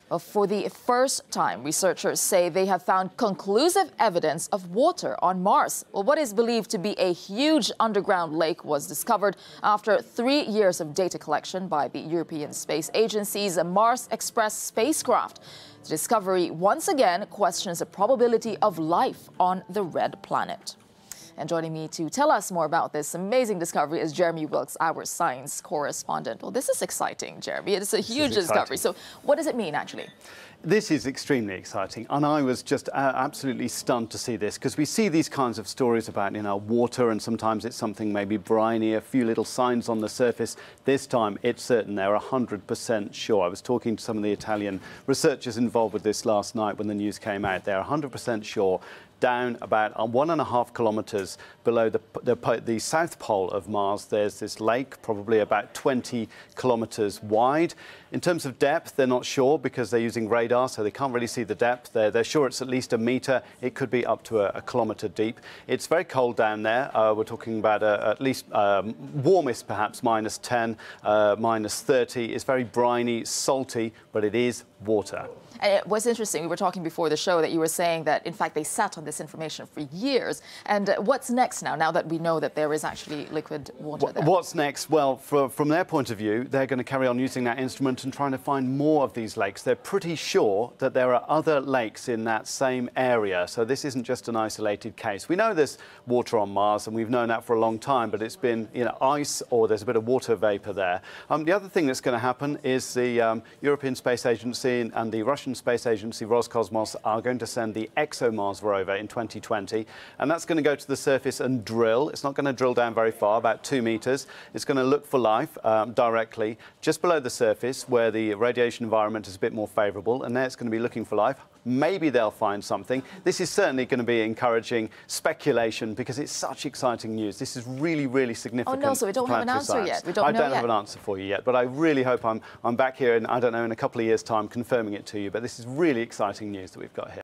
Well, for the first time, researchers say they have found conclusive evidence of water on Mars. Well, what is believed to be a huge underground lake was discovered after 3 years of data collection by the European Space Agency's Mars Express spacecraft. The discovery once again questions the probability of life on the red planet. And joining me to tell us more about this amazing discovery is Jeremy Wilkes, our science correspondent. Well, this is exciting, Jeremy. It's a huge discovery. So what does it mean, actually? This is extremely exciting, and I was just absolutely stunned to see this, because we see these kinds of stories about, water, and sometimes it's something maybe briny, a few little signs on the surface. This time, it's certain they're 100% sure. I was talking to some of the Italian researchers involved with this last night when the news came out. They're 100% sure. Down about 1.5 kilometers below the south pole of Mars, there's this lake, probably about 20 kilometers wide. In terms of depth, they're not sure because they're using radar, so they can't really see the depth. They're sure it's at least a meter. It could be up to a kilometer deep. It's very cold down there. We're talking about at least warmest, perhaps -10, -30. It's very briny, salty, but it is water. And it was interesting, we were talking before the show that you were saying that, in fact, they sat on this information for years. And what's next now that we know that there is actually liquid water there? What's next? Well, from their point of view, they're going to carry on using that instrument and trying to find more of these lakes. They're pretty sure that there are other lakes in that same area. So this isn't just an isolated case. We know there's water on Mars, and we've known that for a long time, but it's been ice, or there's a bit of water vapor there. The other thing that's going to happen is the European Space Agency and the Russian Space Agency Roscosmos are going to send the ExoMars rover in 2020, and that's going to go to the surface and drill. It's not going to drill down very far, about 2 meters. It's going to look for life directly just below the surface, where the radiation environment is a bit more favorable, and there it's going to be looking for life. Maybe they'll find something. This is certainly going to be encouraging speculation, because it's such exciting news. This is really, really significant. Oh no, so we don't have an answer yet. We don't know I don't yet. have an answer for you yet, but I really hope I'm back here in, I don't know, in a couple of years' time confirming it to you. But this is really exciting news that we've got here.